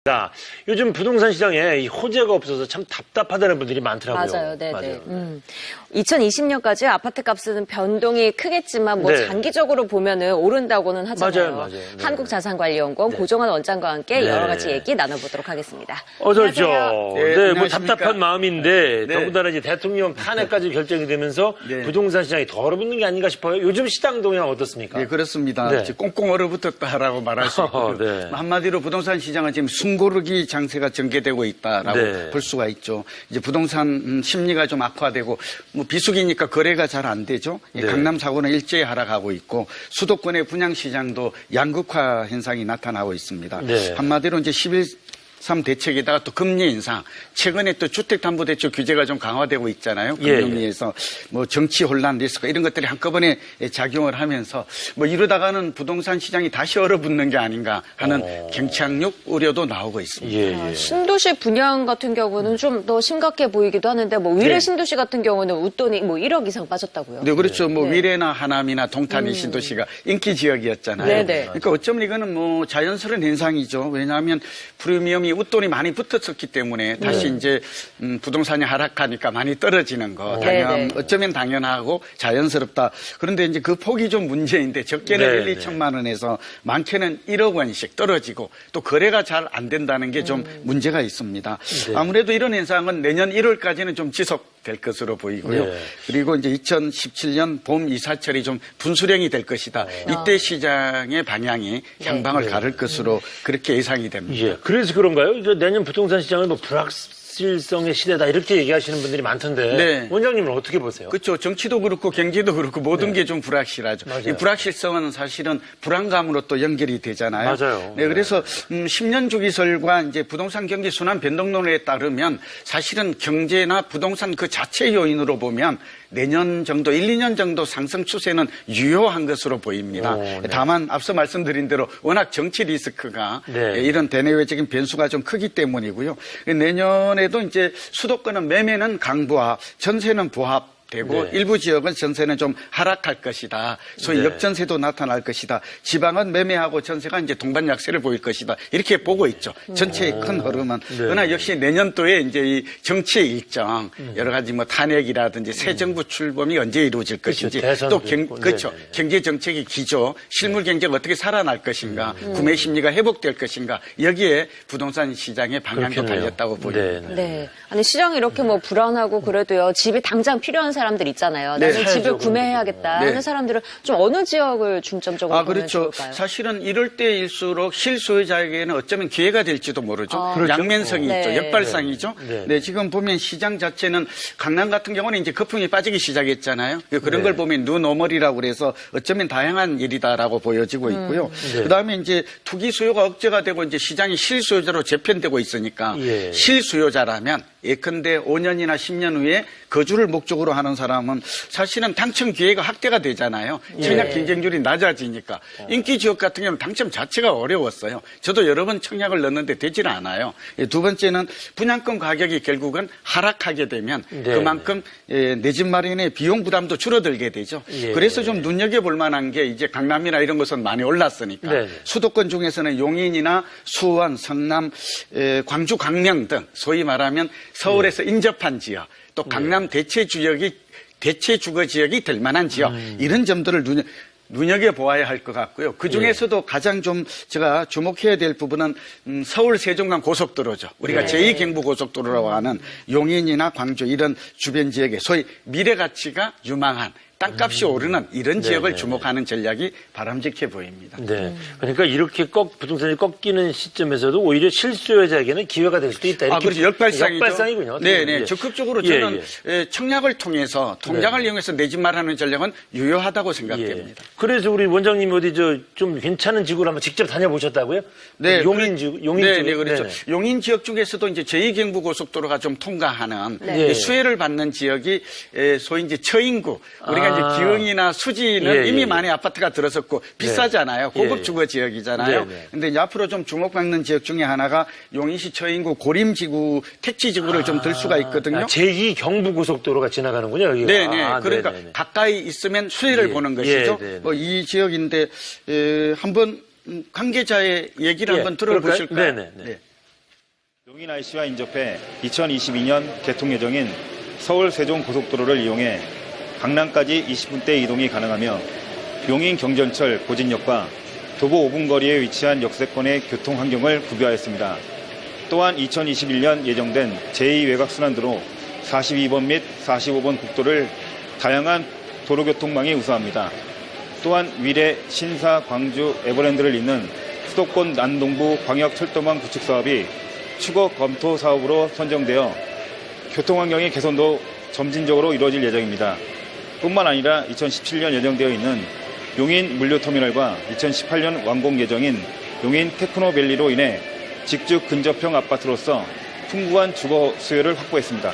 자, 요즘 부동산 시장에 이 호재가 없어서 참 답답하다는 분들이 많더라고요. 맞아요. 네, 맞아요. 네. 2020년까지 아파트 값은 변동이 크겠지만 뭐 네. 장기적으로 보면은 오른다고는 하잖아요. 맞아요. 네. 한국자산관리연구원 고종환 원장과 함께 네. 여러 가지 얘기 나눠보도록 하겠습니다. 어서 오십시오. 안녕하세요. 네, 뭐 안녕하십니까. 답답한 마음인데 네. 더군다나 이제 대통령 탄핵까지 결정이 되면서 네. 부동산 시장이 더 얼어붙는 게 아닌가 싶어요. 요즘 시장 동향 어떻습니까? 예, 그렇습니다. 네. 이제 꽁꽁 얼어붙었다라고 말할 수 있고요. 네. 한마디로 부동산 시장은 지금 숨고르기 장세가 전개되고 있다라고 네. 볼 수가 있죠. 이제 부동산 심리가 좀 악화되고 뭐 비수기니까 거래가 잘 안 되죠. 네. 강남 사고는 일제히 하락하고 있고 수도권의 분양 시장도 양극화 현상이 나타나고 있습니다. 네. 한마디로 이제 11.3 대책에다가 또 금리 인상, 최근에 또 주택담보대출 규제가 좀 강화되고 있잖아요. 금융위에서 뭐 정치 혼란 리스크 이런 것들이 한꺼번에 작용을 하면서 뭐 이러다가는 부동산 시장이 다시 얼어붙는 게 아닌가 하는 경착륙 우려도 나오고 있습니다. 예, 예. 신도시 분양 같은 경우는 좀 더 심각해 보이기도 하는데 뭐 위례 네. 신도시 같은 경우는 웃돈이 뭐 1억 이상 빠졌다고요. 네, 그렇죠. 뭐 네. 위례나 하남이나 동탄 이 신도시가 인기 지역이었잖아요. 네네. 그러니까 어쩌면 이거는 뭐 자연스러운 현상이죠. 왜냐하면 프리미엄이 웃돈이 많이 붙었었기 때문에 다시 이제 부동산이 하락하니까 많이 떨어지는 거 네네. 어쩌면 당연하고 자연스럽다. 그런데 이제 그 폭이 좀 문제인데 적게는 네, 1, 2천만 원에서 많게는 1억 원씩 떨어지고 또 거래가 잘 안 된다는 게 좀 문제가 있습니다. 아무래도 이런 현상은 내년 1월까지는 좀 지속될 것으로 보이고요. 네. 그리고 이제 2017년 봄 이사철이 좀 분수령이 될 것이다. 이때 시장의 방향이 향방을 가를 것으로 그렇게 예상이 됩니다. 예. 그래서 그런가요? 이제 내년 부동산 시장은 뭐 불확실성의 시대다 이렇게 얘기하시는 분들이 많던데 네. 원장님은 어떻게 보세요? 그렇죠. 정치도 그렇고 경제도 그렇고 모든 게 좀 불확실하죠. 맞아요. 이 불확실성은 사실은 불안감으로 또 연결이 되잖아요. 맞아요. 네, 그래서 10년 주기설과 이제 부동산 경기 순환 변동론에 따르면 사실은 경제나 부동산 그 자체 요인으로 보면 내년 정도, 1, 2년 정도 상승 추세는 유효한 것으로 보입니다. 네. 다만 앞서 말씀드린 대로 워낙 정치 리스크가 네. 이런 대내외적인 변수가 좀 크기 때문이고요. 내년에도 이제 수도권은 매매는 강부합, 전세는 부합 되고 네. 일부 지역은 전세는 좀 하락할 것이다. 소위 네. 역전세도 나타날 것이다. 지방은 매매하고 전세가 이제 동반 약세를 보일 것이다. 이렇게 보고 있죠. 전체의 큰 흐름은. 네. 그러나 역시 내년도에 이제 이 정치의 일정 여러 가지 뭐 탄핵이라든지 새 정부 출범이 언제 이루어질 것인지 대선도 또 있고. 그렇죠. 네네. 경제 정책의 기조, 실물 경제가 어떻게 살아날 것인가, 구매 심리가 회복될 것인가 여기에 부동산 시장의 방향도 그렇겠네요. 달렸다고 보입니다. 네. 네. 아니 시장이 이렇게 뭐 불안하고 그래도요. 집이 당장 필요한 사람들 있잖아요. 네. 나는 집을 구매해야겠다 네. 하는 사람들은 좀 어느 지역을 중점적으로 보면 그렇죠. 좋을까요? 사실은 이럴 때일수록 실소유자에게는 어쩌면 기회가 될지도 모르죠. 그렇죠. 양면성이 네. 있죠. 역발상이죠. 네. 네, 지금 보면 시장 자체는 강남 같은 경우는 이제 거품이 빠지기 시작했잖아요. 그런 네. 걸 보면 눈오머리라고 그래서 어쩌면 다양한 일이다라고 보여지고 있고요. 네. 그다음에 이제 투기 수요가 억제가 되고 이제 시장이 실수요자로 재편되고 있으니까 예. 실수요자라면 예컨대 5년이나 10년 후에 거주를 목적으로 하는 사람은 사실은 당첨 기회가 확대가 되잖아요. 청약 경쟁률이 낮아지니까. 인기 지역 같은 경우는 당첨 자체가 어려웠어요. 저도 여러 번 청약을 넣었는데 되질 않아요. 두 번째는 분양권 가격이 결국은 하락하게 되면 네. 그만큼 내 집 마련의 비용 부담도 줄어들게 되죠. 예. 그래서 좀 눈여겨볼 만한 게 이제 강남이나 이런 것은 많이 올랐으니까 네. 수도권 중에서는 용인이나 수원, 성남, 광주, 강명 등 소위 말하면 서울에서 인접한 지역 또 강남 대체 주거 지역이 될 만한 지역 이런 점들을 눈여겨보아야 할 것 같고요. 그중에서도 가장 좀 제가 주목해야 될 부분은 서울 세종간 고속도로죠. 우리가 제2경부고속도로라고 하는 용인이나 광주 이런 주변 지역에 소위 미래 가치가 유망한 땅값이 오르는 이런 지역을 주목하는 전략이 바람직해 보입니다. 네. 그러니까 이렇게 부동산이 꺾이는 시점에서도 오히려 실수요자에게는 기회가 될 수도 있다. 이렇게 그렇죠. 역발상이죠. 역발상이군요. 네네. 예. 적극적으로 예, 저는 청약을 통해서 통장을 이용해서 내 집 마련하는 전략은 유효하다고 생각됩니다. 그래서 우리 원장님 어디 좀 괜찮은 지구를 한번 직접 다녀보셨다고요? 네. 용인 지구, 용인 네, 지구. 네, 그렇죠. 네네. 용인 지역 중에서도 이제 제2경부고속도로가 좀 통과하는 네. 수혜를 받는 지역이 소위 이제 처인구. 우리가 이제 기흥이나 수지는 이미 많이 아파트가 들어섰고 비싸잖아요. 고급 주거 지역이잖아요. 근데 이제 앞으로 좀 주목받는 지역 중에 하나가 용인시 처인구 고림지구 택지지구를 좀 들 수가 있거든요. 제2경부고속도로가 지나가는군요. 여기가. 네네. 그러니까 네네네. 가까이 있으면 수혜를 보는 것이죠. 네네. 뭐 이 지역인데 한번 관계자의 얘기를 한번 들어보실까요? 네네. 네. 용인 IC와 인접해 2022년 개통 예정인 서울 세종 고속도로를 이용해 강남까지 20분대 이동이 가능하며 용인 경전철 고진역과 도보 5분 거리에 위치한 역세권의 교통 환경을 구비하였습니다. 또한 2021년 예정된 제2외곽순환도로 42번 및 45번 국도를 다양한 도로교통망이 우수합니다. 또한 위례, 신사, 광주, 에버랜드를 잇는 수도권 남동부 광역철도망 구축 사업이 추거 검토 사업으로 선정되어 교통환경의 개선도 점진적으로 이루어질 예정입니다. 뿐만 아니라 2017년 예정되어 있는 용인 물류터미널과 2018년 완공 예정인 용인 테크노밸리로 인해 직주 근접형 아파트로서 풍부한 주거 수요를 확보했습니다.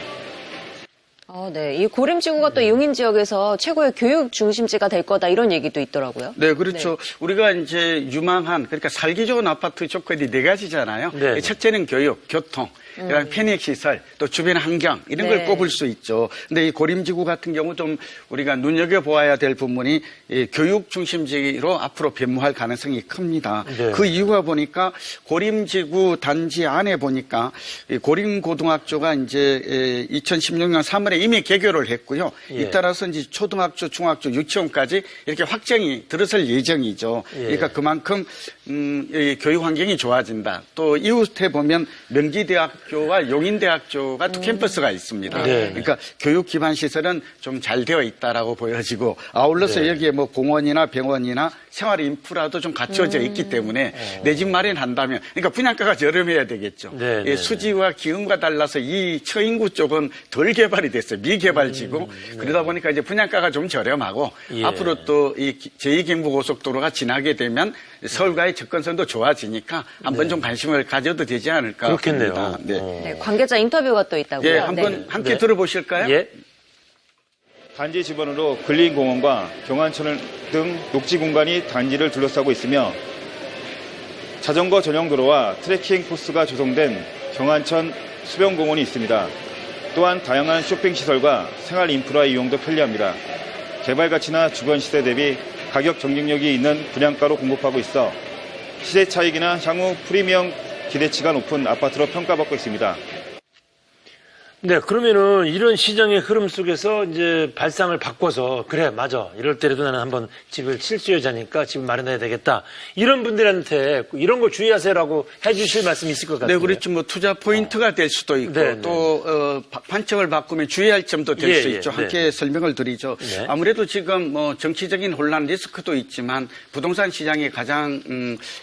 네. 이 고림지구가 또 용인 지역에서 최고의 교육 중심지가 될 거다 이런 얘기도 있더라고요. 네, 그렇죠. 우리가 이제 유망한, 그러니까 살기 좋은 아파트 조건이 네 가지잖아요. 네. 첫째는 교육, 교통, 그다음에 편익시설, 또 주변 환경 이런 네. 걸 꼽을 수 있죠. 근데 이 고림지구 같은 경우 좀 우리가 눈여겨보아야 될 부분이 이 교육 중심지로 앞으로 변모할 가능성이 큽니다. 네. 그 이유가 보니까 고림지구 단지 안에 보니까 이 고림고등학교가 이제 2016년 3월에 이미 개교를 했고요. 예. 잇따라서 이제 초등학교, 중학교, 유치원까지 이렇게 확정이 들어설 예정이죠. 예. 그러니까 그만큼 이 교육 환경이 좋아진다. 또 이웃에 보면 명지대학교와 용인대학교가 또 캠퍼스가 있습니다. 네. 그러니까 교육 기반 시설은 좀 잘 되어 있다라고 보여지고 아울러서 네. 여기에 뭐 공원이나 병원이나 생활 인프라도 좀 갖춰져 있기 때문에 내 집 마련한다면 그러니까 분양가가 저렴해야 되겠죠. 네, 예, 네, 수지와 기흥과 달라서 이 처인구 쪽은 덜 개발이 됐어요. 미개발지고 그러다 보니까 이제 분양가가 좀 저렴하고 예. 앞으로 또 이 제2경부고속도로가 지나게 되면 서울과의 접근성도 좋아지니까 한번 좀 관심을 가져도 되지 않을까. 그렇겠네요. 봅니다. 네. 네, 관계자 인터뷰가 또 있다고요. 예, 한번 함께 네. 들어보실까요? 예. 단지 주변으로 근린공원과 경안천 등 녹지 공간이 단지를 둘러싸고 있으며 자전거 전용 도로와 트레킹 코스가 조성된 경안천 수변공원이 있습니다. 또한 다양한 쇼핑시설과 생활 인프라 이용도 편리합니다. 개발 가치나 주변 시세 대비 가격 경쟁력이 있는 분양가로 공급하고 있어 시세 차익이나 향후 프리미엄 기대치가 높은 아파트로 평가받고 있습니다. 네, 그러면은 이런 시장의 흐름 속에서 이제 발상을 바꿔서 그래, 맞아. 이럴 때라도 나는 한번 집을 실수요자니까 집을 마련해야 되겠다. 이런 분들한테 이런 거 주의하세요라고 해주실 말씀이 있을 것 같아요. 네, 그렇죠. 뭐 투자 포인트가 될 수도 있고 네, 네. 또 관점을 바꾸면 주의할 점도 될 예, 수 예, 있죠. 네. 함께 설명을 드리죠. 네. 아무래도 지금 뭐 정치적인 혼란 리스크도 있지만 부동산 시장의 가장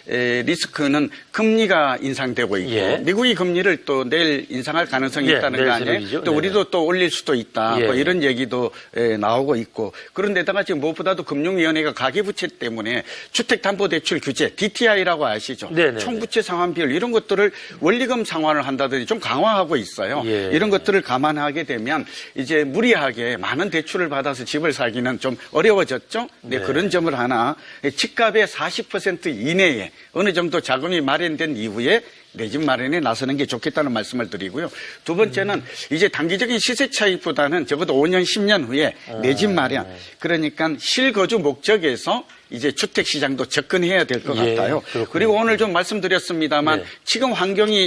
리스크는 금리가 인상되고 있고 예. 미국이 금리를 또 내일 인상할 가능성이 예, 있다는 내일 거 아니에요? 새벽이죠. 또 네. 우리도 또 올릴 수도 있다. 예. 뭐 이런 얘기도 나오고 있고 그런데다가 지금 무엇보다도 금융위원회가 가계부채 때문에 주택담보대출 규제 DTI라고 아시죠? 네네네. 총부채 상환 비율 이런 것들을 원리금 상환을 한다든지 좀 강화하고 있어요. 예. 이런 것들을 감안하게 되면 이제 무리하게 많은 대출을 받아서 집을 사기는 좀 어려워졌죠. 네, 네. 그런 점을 하나 집값의 40% 이내에 어느 정도 자금이 마련된 이후에 내 집 마련에 나서는 게 좋겠다는 말씀을 드리고요. 두 번째는 이제 단기적인 시세 차익보다는 적어도 5년, 10년 후에 내 집 마련. 그러니까 실거주 목적에서 이제 주택시장도 접근해야 될 것 예, 같아요. 그렇군요. 그리고 오늘 좀 말씀드렸습니다만 네. 지금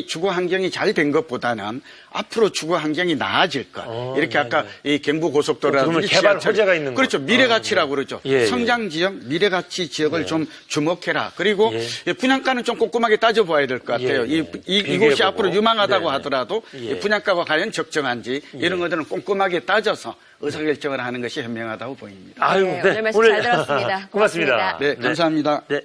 주거 환경이 잘 된 것보다는 앞으로 주거 환경이 나아질 것. 이렇게 네, 아까 이 경부고속도로라든지 그러면 개발 지하철. 호재가 있는 그렇죠. 것. 미래가치라고 그러죠. 예, 예. 성장지역, 미래가치 지역을 좀 주목해라. 그리고 예. 분양가는 좀 꼼꼼하게 따져봐야 될 것 같아요. 예, 예. 이곳이 비교해보고. 앞으로 유망하다고 네, 네. 하더라도 예. 이 분양가가 과연 적정한지 이런 것들은 꼼꼼하게 따져서 의사결정을 하는 것이 현명하다고 보입니다. 아유, 네, 오늘 말씀 잘 들었습니다. 고맙습니다. 고맙습니다. 네, 감사합니다. 네.